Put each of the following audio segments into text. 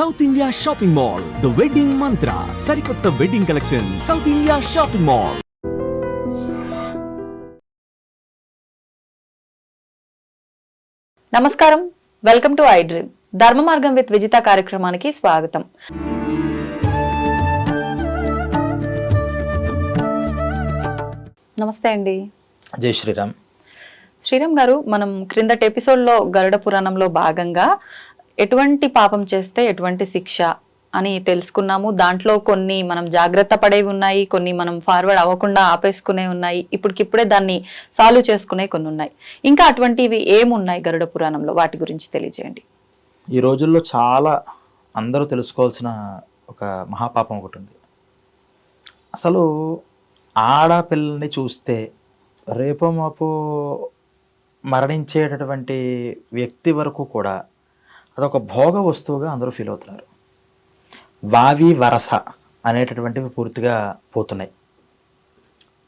South India shopping mall, the wedding మంత్ర, సరికొత్త wedding collection, south India shopping mall. నమస్కారం, welcome to I dream. ధర్మ మార్గం with Vijitha కార్యక్రమానికి స్వాగతం. నమస్తే అండి. జై శ్రీరామ్. శ్రీరామ్ గారు, మనం క్రిందటి ఎపిసోడ్లో గరుడ పురాణంలో భాగంగా ఎటువంటి పాపం చేస్తే ఎటువంటి శిక్ష అని తెలుసుకున్నాము. దాంట్లో కొన్ని మనం జాగ్రత్త పడేవి ఉన్నాయి, కొన్ని మనం ఫార్వర్డ్ అవ్వకుండా ఆపేసుకునే ఉన్నాయి, ఇప్పటికిప్పుడే దాన్ని సాల్వ్ చేసుకునే కొన్ని ఉన్నాయి. ఇంకా అటువంటివి ఏమున్నాయి గరుడ పురాణంలో, వాటి గురించి తెలియజేయండి. ఈ రోజుల్లో చాలా అందరూ తెలుసుకోవాల్సిన ఒక మహాపాపం ఒకటి ఉంది. అసలు ఆడపిల్లల్ని చూస్తే రేపో మాపో మరణించేటటువంటి వ్యక్తి వరకు కూడా అదొక భోగ వస్తువుగా అందరూ ఫీల్ అవుతున్నారు. వావి వరస అనేటటువంటివి పూర్తిగా పోతున్నాయి.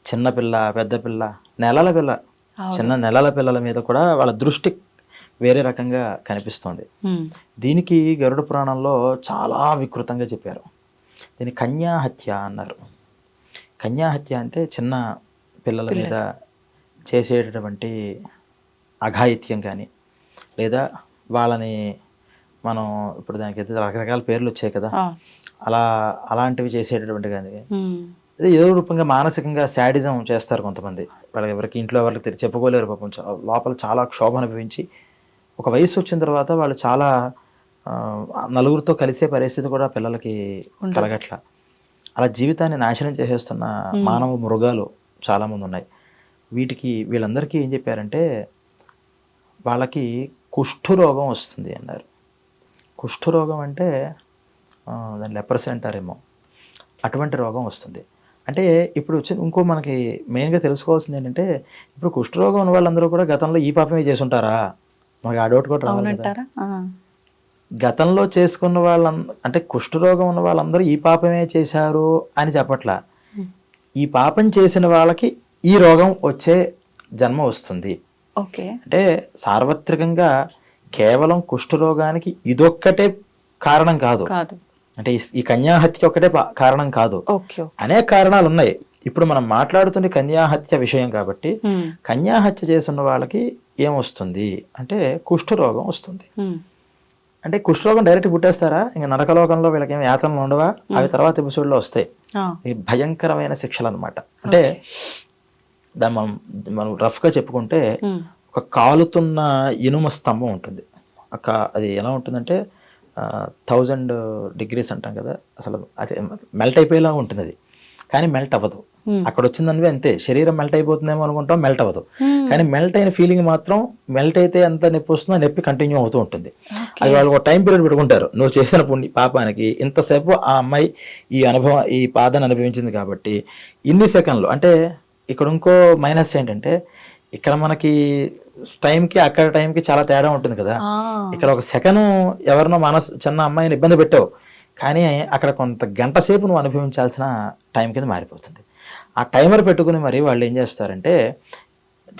చిన్నపిల్ల, పెద్ద పిల్ల, నెలల పిల్ల, చిన్న నెలల పిల్లల మీద కూడా వాళ్ళ దృష్టి వేరే రకంగా కనిపిస్తుంది. దీనికి గరుడ పురాణంలో చాలా వికృతంగా చెప్పారు. దీన్ని కన్యాహత్య అన్నారు. కన్యాహత్య అంటే చిన్న పిల్లల మీద చేసేటటువంటి అఘాయిత్యం కానీ, లేదా వాళ్ళని మనం ఇప్పుడు దానికి రకరకాల పేర్లు వచ్చాయి కదా, అలాంటివి చేసేటటువంటి కానీ, ఏదో రూపంగా మానసికంగా శాడిజం చేస్తారు కొంతమంది. వాళ్ళకి ఎవరికి ఇంట్లో ఎవరికి చెప్పుకోలేరు పాపం, లోపల చాలా క్షోభ అనుభవించి ఒక వయసు వచ్చిన తర్వాత వాళ్ళు చాలా నలుగురితో కలిసే పరిస్థితి కూడా పిల్లలకి కలగట్ల. అలా జీవితాన్ని నాశనం చేసేస్తున్న మానవ మృగాలు చాలామంది ఉన్నాయి. వీళ్ళందరికీ ఏం చెప్పారంటే వాళ్ళకి కుష్ఠరోగం వస్తుంది అన్నారు. కుష్ఠరోగం అంటే దాన్ని లెప్రసీ అంటారేమో, అటువంటి రోగం వస్తుంది. అంటే ఇప్పుడు ఇంకో మనకి మెయిన్గా తెలుసుకోవాల్సింది ఏంటంటే, ఇప్పుడు కుష్ఠరోగం ఉన్న వాళ్ళందరూ కూడా గతంలో ఈ పాపమే చేసుంటారా? మనకి ఆ డౌట్ కూడా రావాలి కదా. గతంలో చేసుకున్న అంటే కుష్ఠరోగం ఉన్న వాళ్ళందరూ ఈ పాపమే చేశారు అని చెప్పట్లా. ఈ పాపం చేసిన వాళ్ళకి ఈ రోగం వచ్చే జన్మ వస్తుంది. అంటే సార్వత్రికంగా కేవలం కుష్ఠరోగానికి ఇదొక్కటే కారణం కాదు. అంటే ఈ కన్యాహత్య ఒక్కటే కారణం కాదు, అనేక కారణాలు ఉన్నాయి. ఇప్పుడు మనం మాట్లాడుతున్న కన్యాహత్య విషయం కాబట్టి, కన్యాహత్య చేసిన వాళ్ళకి ఏమొస్తుంది అంటే కుష్ఠరోగం వస్తుంది. అంటే కుష్ఠరోగం డైరెక్ట్ పుట్టేస్తారా? ఇంకా నరకలోకంలో వీళ్ళకి ఏమి యాతనలు ఉండవా? అవి తర్వాత ఎపిసోడ్లో వస్తాయి. ఈ భయంకరమైన శిక్షలు అనమాట. అంటే దాన్ని మనం రఫ్గా చెప్పుకుంటే, ఒక కాలుతున్న ఇనుమ స్తంభం ఉంటుంది. అది ఎలా ఉంటుందంటే 1000 degrees అంటాం కదా, అసలు అదే మెల్ట్ అయిపోయేలా ఉంటుంది అది. కానీ మెల్ట్ అవ్వదు. అక్కడ వచ్చిందనివే అంతే, శరీరం మెల్ట్ అయిపోతుందేమో అనుకుంటాం, మెల్ట్ అవ్వదు. కానీ మెల్ట్ అయిన ఫీలింగ్ మాత్రం, మెల్ట్ అయితే ఎంత నొప్పి వస్తుందో నొప్పి కంటిన్యూ అవుతూ ఉంటుంది. అది వాళ్ళు ఒక టైం పీరియడ్ పెట్టుకుంటారు. నువ్వు చేసిన పాపానికి ఇంతసేపు ఆ అమ్మాయి ఈ బాధను అనుభవించింది కాబట్టి ఇన్ని సెకండ్లు. అంటే ఇక్కడ ఇంకో మైనస్ ఏంటంటే, ఇక్కడ మనకి టైంకి అక్కడ టైంకి చాలా తేడా ఉంటుంది కదా. ఇక్కడ ఒక సెకండ్ ఎవరినో చిన్న అమ్మాయిని ఇబ్బంది పెట్టావు, కానీ అక్కడ కొంత గంట సేపు నువ్వు అనుభవించాల్సిన టైం కింద మారిపోతుంది. ఆ టైమర్ పెట్టుకుని మరి వాళ్ళు ఏం చేస్తారంటే,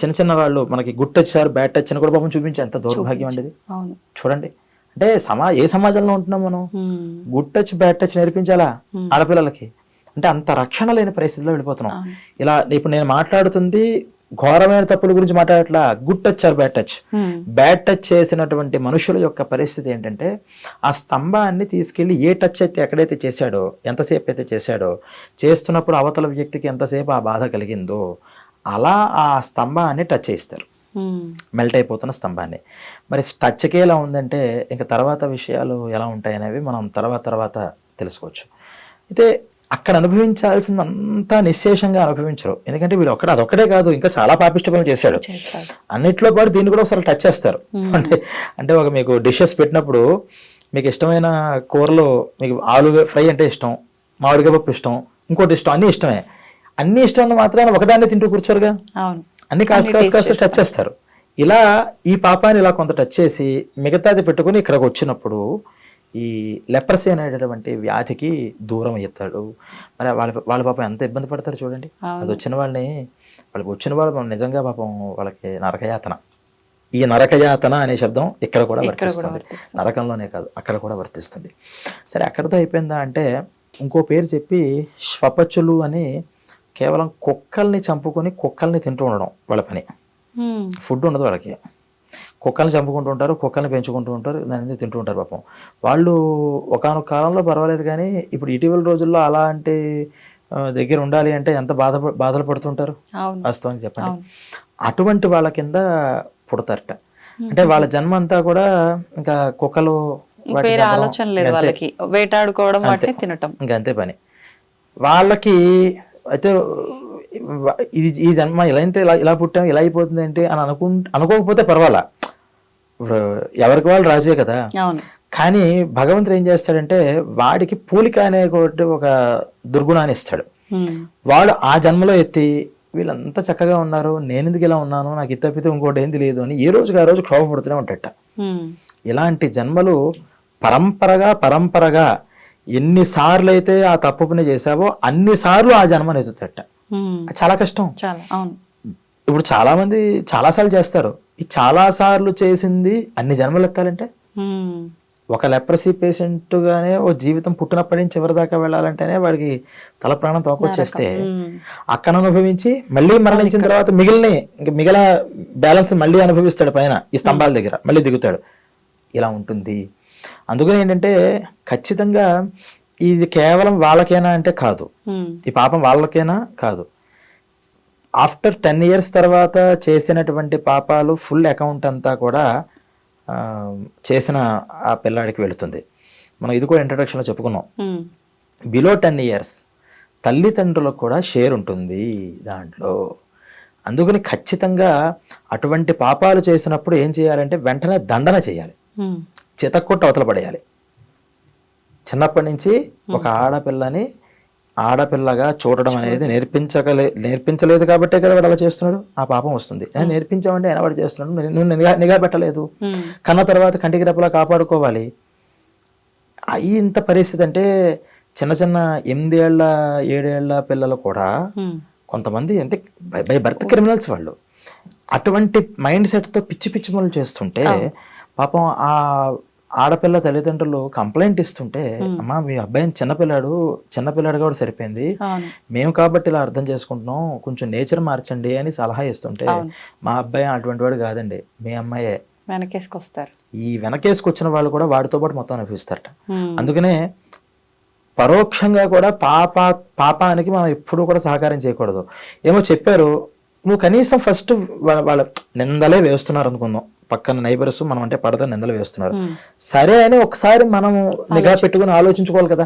చిన్న వాళ్ళు మనకి good touch sir bad touch అని కూడా పాపం చూపించే ఎంత దౌర్భాగ్యం అండి ఇది. చూడండి, అంటే ఏ సమాజంలో ఉంటున్నాం మనం? గుడ్ టచ్ బ్యాడ్ టచ్ నేర్పించాలా ఆడపిల్లలకి? అంటే అంత రక్షణ లేని పరిస్థితిలో వెళ్ళిపోతున్నాం. ఇలా ఇప్పుడు నేను మాట్లాడుతుంది ఘోరమైన తప్పుల గురించి మాట్లాడట్లా, good touch or bad touch. Bad touch చేసినటువంటి మనుషుల యొక్క పరిస్థితి ఏంటంటే, ఆ స్తంభాన్ని తీసుకెళ్లి ఏ టచ్ అయితే ఎక్కడైతే చేశాడో, ఎంతసేపు అయితే చేశాడో, చేస్తున్నప్పుడు అవతల వ్యక్తికి ఎంతసేపు ఆ బాధ కలిగిందో అలా ఆ స్తంభాన్ని టచ్ చేస్తారు, మెల్ట్ అయిపోతున్న స్తంభాన్ని. మరి టచ్కే ఎలా ఉందంటే ఇంకా తర్వాత విషయాలు ఎలా ఉంటాయి అనేవి మనం తర్వాత తెలుసుకోవచ్చు. అయితే అక్కడ అనుభవించాల్సిందంతా నిశ్శేషంగా అనుభవించరు. ఎందుకంటే వీడు అదొక్కడే కాదు, ఇంకా చాలా పాపిష్ట పనులు చేశాడు. అన్నిట్లో పాటు దీన్ని కూడా ఒకసారి టచ్ చేస్తారు. అంటే ఒక మీకు డిషెస్ పెట్టినప్పుడు, మీకు ఇష్టమైన కూరలో మీకు ఆలు ఫ్రై అంటే ఇష్టం, మామిడికాయ పప్పు ఇష్టం, ఇంకోటి ఇష్టం, అన్ని ఇష్టమే. అన్ని ఇష్టం మాత్రాన ఒకదాన్ని తింటూ కూర్చోరుగా, అన్ని కాస్త టచ్ చేస్తారు. ఇలా ఈ పాపాన్ని ఇలా కొంత టచ్ చేసి మిగతాది పెట్టుకుని ఇక్కడికి వచ్చినప్పుడు ఈ లెప్రసీ అనేటటువంటి వ్యాధికి దూరం అవుతాడు. మరి వాళ్ళ పాపం ఎంత ఇబ్బంది పడతారు చూడండి. అది వచ్చిన వాళ్ళు నిజంగా పాపం వాళ్ళకి నరకయాతన. ఈ నరకయాతన అనే శబ్దం ఇక్కడ కూడా ఇక్కడ కూడా వర్తిస్తుంది. వర్తిస్తుంది. నరకంలోనే కాదు, అక్కడ కూడా వర్తిస్తుంది. సరే, అక్కడితో అయిపోయిందా అంటే ఇంకో పేరు చెప్పి శ్వపచులు అని కేవలం కుక్కల్ని చంపుకొని కుక్కల్ని తింటూ ఉండడం వాళ్ళ పని. ఫుడ్ ఉండదు వాళ్ళకి, కుక్కల్ని చంపుకుంటూ ఉంటారు, కుక్కల్ని పెంచుకుంటూ ఉంటారు, దాన్ని తింటూ ఉంటారు. పాపం వాళ్ళు ఒకానొక కాలంలో పర్వాలేదు, కానీ ఇప్పుడు ఇటీవల రోజుల్లో అలాంటి దగ్గర ఉండాలి అంటే ఎంత బాధలు పడుతుంటారు వాస్తవానికి చెప్పండి. అటువంటి వాళ్ళ కింద పుడతారట. అంటే వాళ్ళ జన్మ అంతా కూడా ఇంకా కుక్కలు వేరే ఆలోచన లేదు వాళ్ళకి, వేటాడుకోవడం వాటిని తినటం, ఇంకా అంతే పని వాళ్ళకి. అయితే ఇది ఈ జన్మ ఇలా అయితే ఇలా పుట్టాం ఇలా అయిపోతుంది ఏంటి అని అనుకోకపోతే పర్వాలా, ఇప్పుడు ఎవరికి వాళ్ళు రాజే కదా. కానీ భగవంతుడు ఏం చేస్తాడంటే వాడికి పూలిక అనే ఒక దుర్గుణాన్ని ఇస్తాడు. వాడు ఆ జన్మలో ఎత్తి వీళ్ళంతా చక్కగా ఉన్నారు, నేను ఎందుకు ఇలా ఉన్నాను, నాకు ఇతపితే ఇంకోటి ఏం తెలియదు అని ఏ రోజుకి ఆ రోజు క్షోభపడుతూనే ఉంటాడట. ఇలాంటి జన్మలు పరంపరగా ఎన్నిసార్లు అయితే ఆ తప్పు పని చేసావో అన్నిసార్లు ఆ జన్మను ఎత్తుతట. చాలా కష్టం. ఇప్పుడు చాలా మంది చాలాసార్లు చేస్తారు. ఈ చాలా సార్లు చేసింది అన్ని జన్మలు ఎత్తాలంటే, ఒక లెప్రసీ పేషెంట్ గానే ఓ జీవితం పుట్టినప్పటి నుంచి చివరి దాకా వెళ్ళాలంటేనే వాడికి తల ప్రాణం తోకొచ్చేస్తే అక్కడ అనుభవించి మళ్ళీ మరణించిన తర్వాత మిగిలిన బ్యాలెన్స్ మళ్ళీ అనుభవిస్తాడు పైన ఈ స్తంభాల దగ్గర, మళ్ళీ దిగుతాడు. ఇలా ఉంటుంది. అందుకని ఏంటంటే ఖచ్చితంగా ఇది కేవలం వాళ్ళకేనా అంటే కాదు, ఈ పాపం వాళ్ళకేనా కాదు. ఆఫ్టర్ 10 years తర్వాత చేసినటువంటి పాపాలు ఫుల్ అకౌంట్ అంతా కూడా చేసిన ఆ పిల్లాడికి వెళుతుంది. మనం ఇది కూడా ఇంట్రడక్షన్లో చెప్పుకున్నాం. బిలో 10 years తల్లిదండ్రులకు కూడా షేర్ ఉంటుంది దాంట్లో. అందుకని ఖచ్చితంగా అటువంటి పాపాలు చేసినప్పుడు ఏం చేయాలంటే వెంటనే దండన చేయాలి, చితక్కొట్టు అవతల పడేయాలి. చిన్నప్పటి నుంచి ఒక ఆడపిల్లగా చూడడం అనేది నేర్పించలేదు కాబట్టే కదా వాడు అలా చేస్తున్నాడు, ఆ పాపం వస్తుంది. నేర్పించామంటే ఆయన వాడు చేస్తున్నాడు, నువ్వు నిఘా పెట్టలేదు. కన్న తర్వాత కంటికి రెప్పలా కాపాడుకోవాలి. ఇంత పరిస్థితి అంటే చిన్న 8 ఏళ్ల 7 ఏళ్ల పిల్లలు కూడా కొంతమంది అంటే బై బర్త్ క్రిమినల్స్ వాళ్ళు. అటువంటి మైండ్ సెట్తో పిచ్చి పనులు చేస్తుంటే పాపం ఆ ఆడపిల్ల తల్లిదండ్రులు కంప్లైంట్ ఇస్తుంటే, అమ్మా మీ అబ్బాయిని చిన్నపిల్లాడు కూడా సరిపోయింది, మేము కాబట్టి ఇలా అర్థం చేసుకుంటున్నాం, కొంచెం నేచర్ మార్చండి అని సలహా ఇస్తుంటే, మా అబ్బాయి అటువంటి వాడు కాదండి, మీ అమ్మాయే వెనకేసుకొస్తారు. ఈ వెనకేసుకొచ్చిన వాళ్ళు కూడా వాడితో పాటు మొత్తం అనిపిస్తారట. అందుకనే పరోక్షంగా కూడా పాపానికి మనం ఎప్పుడు కూడా సహకారం చేయకూడదు. ఏమో చెప్పారు, నువ్వు కనీసం ఫస్ట్ వాళ్ళ నిందలే వేస్తున్నారు అనుకుందాం, పక్కన నైబర్స్ మనం అంటే పడతా నిందలు వేస్తున్నారు, సరే అని ఒకసారి మనం నిఘా పెట్టుకుని ఆలోచించుకోవాలి కదా.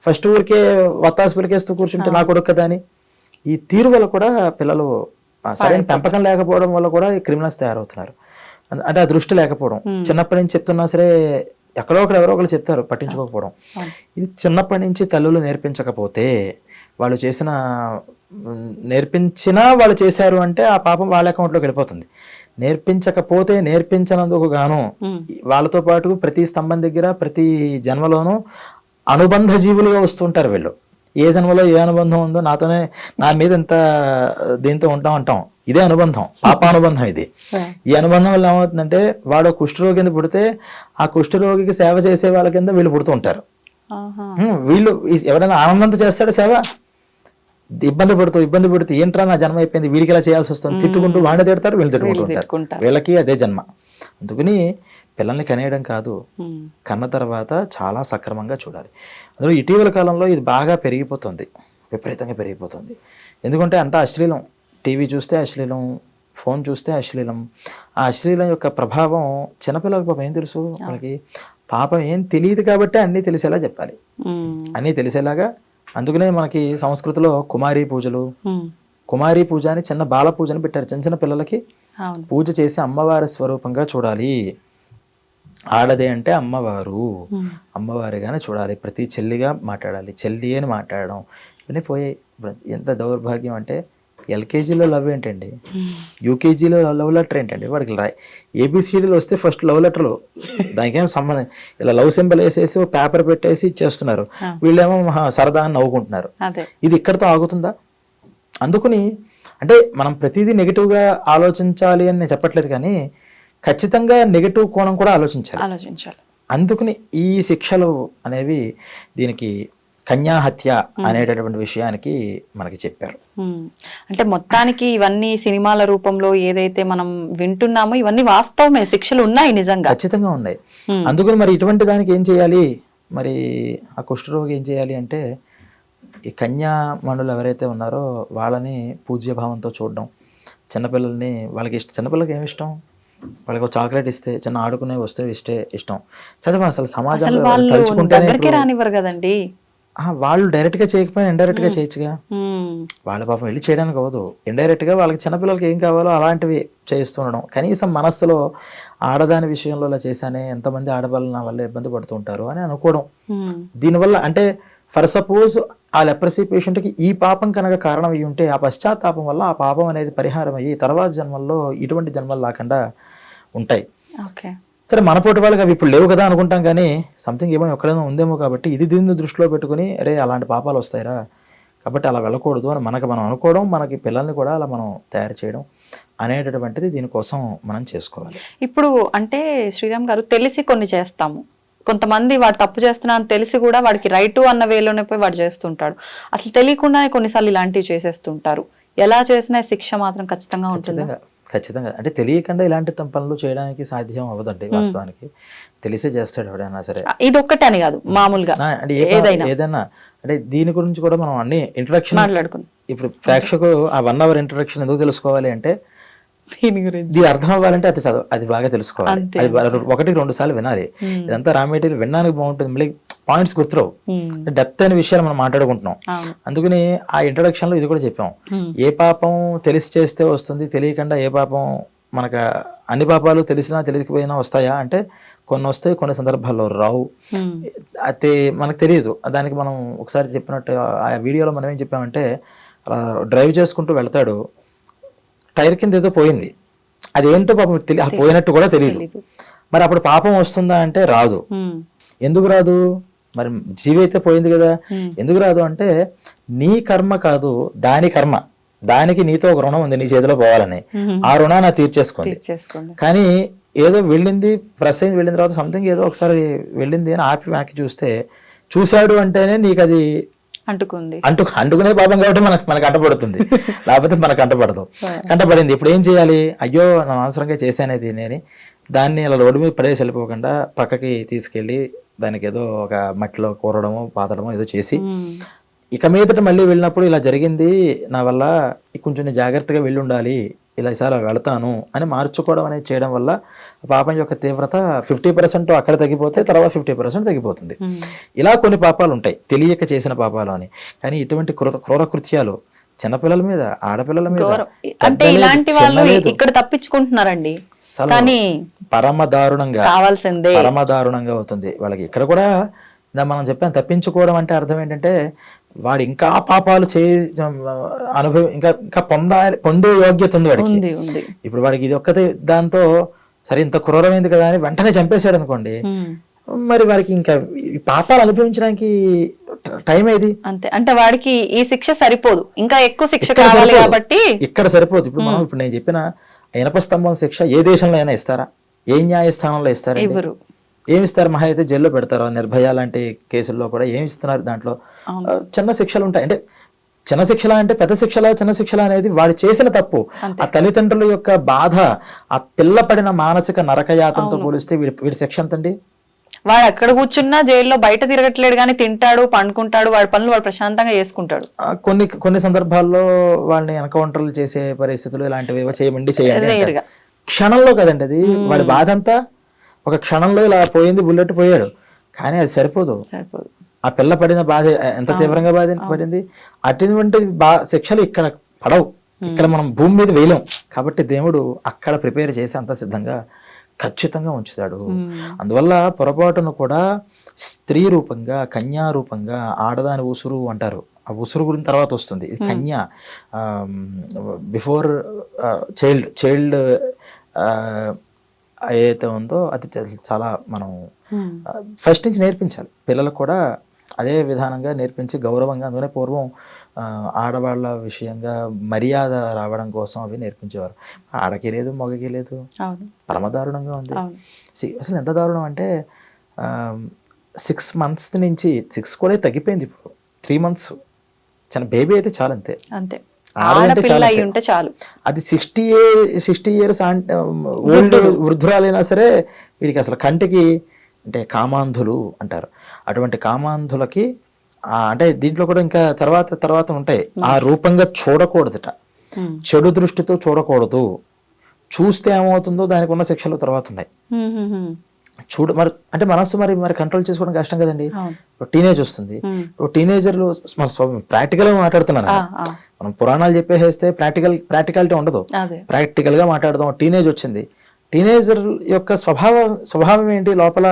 ఫస్ట్ ఊరికే వత్తాసు పిలికేస్తూ కూర్చుంటే నా కొడుకు కదా అని. ఈ తీరు వల్ల కూడా పిల్లలు సరైన పెంపకం లేకపోవడం వల్ల కూడా క్రిమినల్స్ తయారవుతున్నారు. అంటే ఆ దృష్టి లేకపోవడం, చిన్నప్పటి నుంచి చెప్తున్నా సరే ఎవరో ఒకరు చెప్తారు, పట్టించుకోకపోవడం. ఇది చిన్నప్పటి నుంచి తల్లులు నేర్పించకపోతే, వాళ్ళు నేర్పించినా వాళ్ళు చేశారు అంటే ఆ పాపం వాళ్ళ అకౌంట్లోకి వెళ్ళిపోతుంది. నేర్పించకపోతే నేర్పించినందుకు గాను వాళ్ళతో పాటు ప్రతి స్తంభం దగ్గర ప్రతి జన్మలోనూ అనుబంధ జీవులుగా వస్తుంటారు వీళ్ళు. ఏ జన్మలో ఏ అనుబంధం ఉందో నా మీద ఎంత దీంతో అంటాం, ఇదే అనుబంధం, పాపానుబంధం ఇది. ఈ అనుబంధం వల్ల ఏమవుతుందంటే వాడు కుష్ఠరోగి కింద పుడితే ఆ కుష్ఠరోగికి సేవ చేసే వాళ్ళ కింద వీళ్ళు పుడుతూ ఉంటారు. వీళ్ళు ఎవరైనా ఆనందంతో చేస్తాడు సేవ, ఇబ్బంది పడుతూ ఏంట్రా నా జన్మ అయిపోయింది, వీడికి ఇలా చేయాల్సి వస్తుంది, తిట్టుకుంటూ వాడిని తిడతారు, వీళ్ళు తిట్టుకుంటూ ఉంటారు. వీళ్ళకి అదే జన్మ. అందుకని పిల్లల్ని కనేయడం కాదు, కన్న తర్వాత చాలా సక్రమంగా చూడాలి. అందులో ఇటీవల కాలంలో ఇది బాగా పెరిగిపోతుంది, విపరీతంగా పెరిగిపోతుంది. ఎందుకంటే అంతా అశ్లీలం, టీవీ చూస్తే అశ్లీలం, ఫోన్ చూస్తే అశ్లీలం. ఆ అశ్లీలం యొక్క ప్రభావం చిన్నపిల్లలకు పాపం ఏం తెలుసు, వాళ్ళకి పాపం ఏం తెలియదు కాబట్టి అన్నీ తెలిసేలా చెప్పాలి, అన్నీ తెలిసేలాగా. అందుకనే మనకి సంస్కృతిలో కుమారీ పూజ అని చిన్న బాల పూజని పెట్టారు. చిన్న పిల్లలకి పూజ చేసి అమ్మవారి స్వరూపంగా చూడాలి. ఆడదే అంటే అమ్మవారిగానే చూడాలి. ప్రతి చెల్లిగా మాట్లాడాలి, చెల్లి అని మాట్లాడడం ఇవన్నీ పోయాయి. ఎంత దౌర్భాగ్యం అంటే ఎల్కేజీలో లవ్ ఏంటండి, యూకేజీలో లవ్ లెటర్ ఏంటండి, వాడికి ఏబిసిడీలు వస్తే ఫస్ట్ లవ్ లెటర్లు, దానికేం సంబంధం, ఇలా లవ్ సింబల్ వేసేసి పేపర్ పెట్టేసి ఇచ్చేస్తున్నారు. వీళ్ళేమో సరదా అని నవ్వుకుంటున్నారు. ఇది ఇక్కడితో ఆగుతుందా? అందుకని అంటే మనం ప్రతిదీ నెగిటివ్గా ఆలోచించాలి అని నేను చెప్పట్లేదు, కానీ ఖచ్చితంగా నెగిటివ్ కోణం కూడా ఆలోచించాలి. ఆలోచించాలి. అందుకని ఈ శిక్షలు అనేవి దీనికి కన్యాహత్య అనేటటువంటి విషయానికి మనకి చెప్పారు. అంటే మొత్తానికి ఇవన్నీ సినిమాల రూపంలో ఏదైతే మనం వింటున్నామో ఇవన్నీ వాస్తవమే, శిక్షలు ఉన్నాయి నిజంగా, ఖచ్చితంగా ఉన్నాయి. అందుకని మరి ఇటువంటి దానికి ఏం చేయాలి, మరి ఆ కుష్ఠరోగి ఏం చేయాలి అంటే ఈ కన్యామణులు ఎవరైతే ఉన్నారో వాళ్ళని పూజ్యభావంతో చూడడం, చిన్నపిల్లల్ని వాళ్ళకి చిన్నపిల్లలకి ఏమి ఇష్టం, వాళ్ళకి ఒక చాక్లెట్ ఇస్తే, చిన్న ఆడుకునే వస్తువు ఇష్టం. సరే అసలు సమాజంలో దగ్గరికి రానివ్వరు కదండి. వాళ్ళు డైరెక్ట్ గా చేయకపోయినా ఇండైరెక్ట్ గా చేయొచ్చుగా. వాళ్ళ పాపం వెళ్ళి చేయడానికి అవ్వదు, ఇండైరెక్ట్ గా వాళ్ళకి చిన్నపిల్లలకి ఏం కావాలో అలాంటివి చేస్తుండడం. కనీసం మనస్సులో ఆడదాని విషయంలో ఇలా చేశానే, ఎంతమంది ఆడవాళ్ళు నా వల్ల ఇబ్బంది పడుతూ ఉంటారు అని అనుకోవడం. దీనివల్ల అంటే ఫర్ సపోజ్ ఆ లెప్రసీ పేషెంట్కి ఈ పాపం కనుక కారణం అయ్యి ఉంటే ఆ పశ్చాత్తాపం వల్ల ఆ పాపం అనేది పరిహారం అయ్యి తర్వాత జన్మల్లో ఇటువంటి జన్మలు లేకుండా ఉంటాయి. సరే మనపోటి వాళ్ళకి అవి ఇప్పుడు లేవు కదా అనుకుంటాం, కానీ సంథింగ్ ఏమో ఎక్కడైనా ఉందేమో కాబట్టి ఇది దీన్ని దృష్టిలో పెట్టుకుని అరే అలాంటి పాపాలు వస్తాయిరా కాబట్టి అలా వెళ్ళకూడదు అని మనం అనుకోవడం, మనకి పిల్లల్ని కూడా అలా మనం తయారు చేయడం అనేటటువంటిది దీనికోసం మనం చేసుకోవాలి. ఇప్పుడు అంటే శ్రీరామ్ గారు తెలిసి కొన్ని చేస్తాము, కొంతమంది వాడు తప్పు చేస్తున్నా అని తెలిసి కూడా వాడికి రైటు అన్న వేలోనే పోయి వాడు చేస్తుంటాడు. అసలు తెలియకుండానే కొన్నిసార్లు ఇలాంటివి చేసేస్తుంటారు. ఎలా చేసినా శిక్ష మాత్రం ఖచ్చితంగా ఉంటుంది. ఖచ్చితంగా అంటే తెలియకుండా ఇలాంటి పనులు చేయడానికి సాధ్యం అవ్వదండి. వాస్తవానికి తెలిసే చేస్తాడు ఎవడైనా సరే. ఇది ఒక్కటే అని కాదు, మామూలుగా అంటే ఏదైనా అంటే దీని గురించి కూడా మనం అన్ని ఇంట్రడక్షన్ మాట్లాడుకుందాం. ఇప్పుడు ప్రేక్షకులు ఆ 1 hour ఇంట్రడక్షన్ ఎందుకు తెలుసుకోవాలి అంటే దీని గురించి ఇది అర్థం అవ్వాలంటే అది బాగా తెలుసుకోవాలి. అది 1-2 సార్లు వినాలి. ఇదంతా రా మెటీరియల్ వినడానికి బాగుంటుంది, మళ్ళీ పాయింట్స్ గుర్తురావు. డెప్త్ అయిన విషయాలు మనం మాట్లాడుకుంటున్నాం. అందుకని ఆ ఇంట్రడక్షన్ లో ఇది కూడా చెప్పాం. ఏ పాపం తెలిసి చేస్తే వస్తుంది, తెలియకుండా ఏ పాపం మనకు అన్ని పాపాలు తెలిసినా తెలియకపోయినా వస్తాయా అంటే కొన్ని వస్తాయి, కొన్ని సందర్భాల్లో రావు. అయితే మనకు తెలియదు. దానికి మనం ఒకసారి చెప్పినట్టు ఆ వీడియోలో మనం ఏం చెప్పామంటే అలా డ్రైవ్ చేసుకుంటూ వెళ్తాడు, టైర్ కింద ఏదో పోయింది, అదేంటో పాపం పోయినట్టు కూడా తెలియదు. మరి అప్పుడు పాపం వస్తుందా అంటే రాదు. ఎందుకు రాదు? మరి జీవి అయితే పోయింది కదా, ఎందుకు రాదు అంటే నీ కర్మ కాదు దాని కర్మ, దానికి నీతో ఒక రుణం ఉంది నీ చేతిలో పోవాలని, ఆ రుణాన్ని తీర్చేసుకోండి. కానీ ఏదో వెళ్ళింది, ప్రెస్ అయింది, వెళ్ళిన తర్వాత సంథింగ్ ఏదో ఒకసారి వెళ్ళింది అని ఆపి వెనక్కి చూశాడు అంటేనే నీకు అది అంటుకునే పాపం కాబట్టి మనకు అంటపడుతుంది, లేకపోతే మనకు కంటపడింది. ఇప్పుడు ఏం చేయాలి? అయ్యో నా అవసరంగా చేశానేది నేను, దాన్ని అలా రోడ్డు మీద పడేసి వెళ్ళిపోకుండా పక్కకి తీసుకెళ్ళి దానికి ఏదో ఒక మట్టిలో కూరడమో పాతడమో ఏదో చేసి ఇక మీదట మళ్ళీ వెళ్ళినప్పుడు ఇలా జరిగింది నా వల్ల, కొంచెం జాగ్రత్తగా వెళ్ళి ఉండాలి, ఇలా ఈసారి వెళతాను అని మార్చుకోవడం అనేది చేయడం వల్ల పాపం యొక్క తీవ్రత 50% అక్కడ తగ్గిపోతే తర్వాత 50% తగ్గిపోతుంది. ఇలా కొన్ని పాపాలు ఉంటాయి తెలియక చేసిన పాపాలు అని. కానీ ఇటువంటి క్రూర కృత్యాలు చిన్నపిల్లల మీద, ఆడపిల్లల మీద అంటే ఇలాంటి వాళ్ళు ఇక్కడ తప్పించుకుంటున్నారండి, కానీ పరమ దారుణంగా అవుతుంది వాళ్ళకి. ఇక్కడ కూడా మనం చెప్పాను, తప్పించుకోవడం అంటే అర్థం ఏంటంటే వాడు ఇంకా పాపాలు అనుభవం ఇంకా పొందే యోగ్యత ఉంది వాడికి. ఇప్పుడు వాడికి ఇది ఒక్కతే దాంతో సరే ఇంత క్రూరమైంది కదా అని వెంటనే చంపేశాడు అనుకోండి, మరి వాడికి ఇంకా ఈ పాపాలు అనుభవించడానికి టైం ఏది? అంతే. అంటే వాడికి ఈ శిక్ష సరిపోదు, ఇంకా ఎక్కువ శిక్ష కావాలి కాబట్టి ఇక్కడ సరిపోదు. ఇప్పుడు నేను చెప్పిన ఇనప స్తంభం శిక్ష ఏ దేశంలో అయినా ఇస్తారా? ఏ న్యాయస్థానంలో ఇస్తారా? ఏమిస్తారు? మహా అయితే జైల్లో పెడతారు. నిర్భయ లాంటి కేసుల్లో కూడా ఏమి ఇస్తున్నారు? దాంట్లో చిన్న శిక్షలు ఉంటాయి. అంటే చిన్న శిక్షల అంటే పెద్ద శిక్షల, చిన్న శిక్షల అనేది వాడు చేసిన తప్పు, ఆ తల్లిదండ్రుల యొక్క బాధ, ఆ పిల్ల పడిన మానసిక నరకయాతంతో పోలిస్తే వీడి శిక్ష ఎంతండి? వాడు ఎక్కడ కూర్చున్నా జైల్లో బయట తిరగట్లేడు, కానీ తింటాడు, పండుకుంటాడు, వాడి పనులు వాడు ప్రశాంతంగా చేసుకుంటాడు. కొన్ని సందర్భాల్లో వాళ్ళని ఎన్కౌంటర్లు చేసే పరిస్థితులు ఇలాంటివి చేయండి క్షణంలో కదండి. అది వాడి బాధ అంతా ఒక క్షణంలో ఇలా పోయింది, బుల్లెట్ పోయాడు, కానీ అది సరిపోదు. ఆ పిల్ల పడిన బాధ ఎంత తీవ్రంగా పడింది. అటువంటి శిక్షలు ఇక్కడ పడవు, ఇక్కడ మనం భూమి మీద వేయలేం. కాబట్టి దేవుడు అక్కడ ప్రిపేర్ చేసి అంత సిద్ధంగా ఖచ్చితంగా ఉంచుతాడు. అందువల్ల పొరపాటును కూడా స్త్రీ రూపంగా, కన్యా రూపంగా, ఆడదాని ఉసురు అంటారు, ఆ ఉసురు గురించి తర్వాత వస్తుంది. ఇది కన్యా, బిఫోర్ చైల్డ్ ఏదైతే ఉందో అది చాలా మనం ఫస్ట్ నుంచి నేర్పించాలి పిల్లలకు కూడా. అదే విధానంగా నేర్పించి గౌరవంగా. అందుకనే పూర్వం ఆడవాళ్ళ విషయంగా మర్యాద రావడం కోసం అవి నేర్పించేవారు. ఆడకి లేదు, మగకి లేదు, అవును పరమదారుణంగా ఉంది. అవును అసలు ఎంత దారుణం అంటే 6 months నుంచి 6 కూడా తగ్గిపోయింది, ఇప్పుడు 3 months చిన్న బేబీ అయితే చాలు, అంతే. అంతే ఆడదంటే ఆడపిల్ల చాలు అయి అంతే. ఉంటే చాలు. అది 60 years ఓల్డ్ వృద్ధురాలైనా సరే వీడికి అసలు కంటికి అంటే కామాంధులు అంటారు. అటువంటి కామాంధులకి అంటే దీంట్లో కూడా ఇంకా తర్వాత ఉంటాయి. ఆ రూపంగా చూడకూడదట, చెడు దృష్టితో చూడకూడదు. చూస్తే ఏమవుతుందో దానికి ఉన్న శిక్షలు తర్వాత ఉన్నాయి. మరి అంటే మనస్సు మరి కంట్రోల్ చేసుకోవడం కష్టం కదండి. టీనేజ్ వస్తుంది, టీనేజర్లు ప్రాక్టికల్ గా మాట్లాడుతున్నాను. మనం పురాణాలు చెప్పేస్తే ప్రాక్టికాలిటీ ఉండదు, ప్రాక్టికల్ గా మాట్లాడదాం. టీనేజ్ వచ్చింది, టీనేజర్ యొక్క స్వభావం ఏంటి, లోపల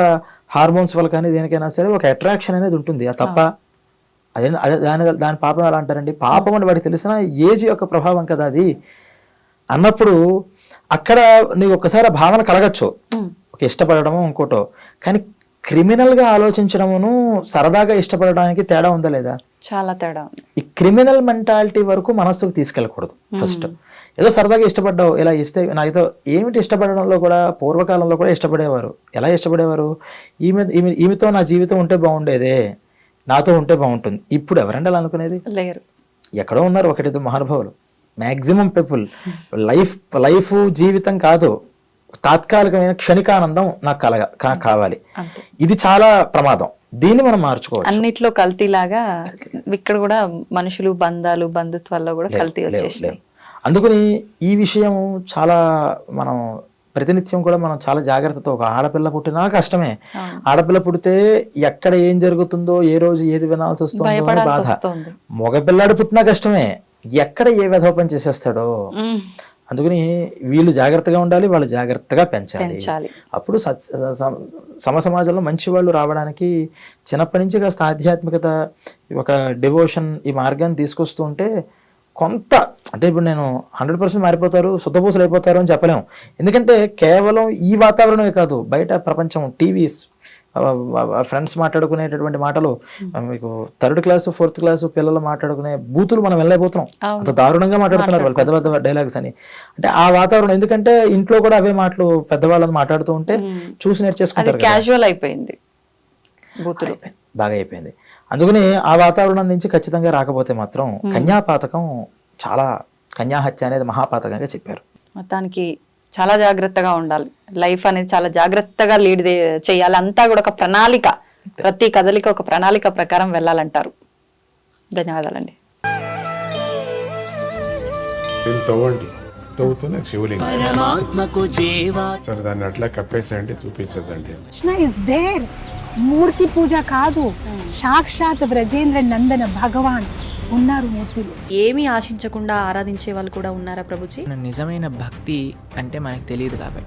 హార్మోన్స్ వల్ల కానీ దేనికైనా సరే ఒక అట్రాక్షన్ అనేది ఉంటుంది. ఆ తప్ప అదే దాని పాపం ఎలా అంటారండి, పాపం అని వాడికి తెలిసిన ఏజ్ యొక్క ప్రభావం కదా అది అన్నప్పుడు అక్కడ నీకు ఒక్కసారి భావన కలగచ్చు, ఒక ఇష్టపడడము ఇంకోటో. కానీ క్రిమినల్ గా ఆలోచించడమును సరదాగా ఇష్టపడడానికి తేడా ఉందా లేదా? చాలా తేడా ఉంది. ఈ క్రిమినల్ మెంటాలిటీ వరకు మనస్సుకు తీసుకెళ్ళకూడదు. ఫస్ట్ ఏదో సరదాగా ఇష్టపడ్డావు, ఇలా నాతో ఏమిటి ఇష్టపడడంలో కూడా పూర్వకాలంలో కూడా ఇష్టపడేవారు. ఎలా ఇష్టపడేవారు, ఈమెతో నా జీవితం ఉంటే బాగుండేదే, నాతో ఉంటే బాగుంటుంది. ఇప్పుడు ఎవరండి అలా అనుకునేది? లేరు. ఎక్కడో ఉన్నారు ఒకటితో మహానుభావులు. మ్యాక్సిమం పీపుల్ లైఫ్ జీవితం కాదు, తాత్కాలికమైన క్షణికానందం నాకు కావాలి. ఇది చాలా ప్రమాదం. దీన్ని మనం మార్చుకోవచ్చు. అన్నిట్లో కల్తీలాగా ఇక్కడ కూడా మనుషులు, బంధాలు, బంధుత్వాల్లో కూడా కల్తీ వచ్చేసినాయి. అందుకని ఈ విషయం చాలా మనం ప్రతినిత్యం కూడా మనం చాలా జాగ్రత్తతో, ఒక ఆడపిల్ల పుట్టినా కష్టమే. ఆడపిల్ల పుడితే ఎక్కడ ఏం జరుగుతుందో, ఏ రోజు ఏది వినాల్సి వస్తుందో బాధ. మగపిల్లాడు పుట్టినా కష్టమే, ఎక్కడ ఏ విధోపం చేసేస్తాడో. అందుకని వీళ్ళు జాగ్రత్తగా ఉండాలి, వాళ్ళు జాగ్రత్తగా పెంచాలి. అప్పుడు సమాజంలో మంచి వాళ్ళు రావడానికి చిన్నప్పటి నుంచి కాస్త ఆధ్యాత్మికత, ఒక డివోషన్, ఈ మార్గాన్ని తీసుకొస్తూ ఉంటే కొంత, అంటే ఇప్పుడు నేను 100% మారిపోతారు, శుద్ధపూసలు అయిపోతారు అని చెప్పలేము. ఎందుకంటే కేవలం ఈ వాతావరణమే కాదు, బయట ప్రపంచం, టీవీస్, ఫ్రెండ్స్ మాట్లాడుకునేటటువంటి మాటలు, మీకు 3rd class 4th class పిల్లలు మాట్లాడుకునే బూతులు మనం వెళ్ళలేకపోతున్నాం. అంత దారుణంగా మాట్లాడుతున్నారు వాళ్ళు, పెద్ద పెద్ద డైలాగ్స్ అని. అంటే ఆ వాతావరణం, ఎందుకంటే ఇంట్లో కూడా అవే మాటలు పెద్దవాళ్ళని మాట్లాడుతూ ఉంటే చూసి నేర్చేసుకుంటారు. క్యాజువల్ అయిపోయింది, బాగా అయిపోయింది. అందుకని ఆ వాతావరణం నుంచి ఖచ్చితంగా రాకపోతే మాత్రం కన్యాపాతకం, చాలా కన్యాహత్య అనేది మహాపాతకంగా చెప్పారు. మొత్తానికి చాలా జాగ్రత్తగా ఉండాలి. లైఫ్ అనేది చాలా జాగ్రత్తగా లీడ్ చేయాలి. అంతా కూడా ఒక ప్రణాళిక, ప్రతి కదలిక ఒక ప్రణాళిక ప్రకారం వెళ్ళాలంటారు. ధన్యవాదాలండి. తవ్వుతూనే శివలింగం, సరే దాన్ని అట్లా కప్పేసేయండి, చూపించదండి. మూర్తి పూజ కాదు, సాక్షాత్ బ్రజేంద్ర నందన భగవాన్ ఉన్నారు మూర్తులు. ఏమీ ఆశించకుండా ఆరాధించే వాళ్ళు కూడా ఉన్నారా ప్రభుజీ? నిజమైన భక్తి అంటే మనకు తెలియదు కాబట్టి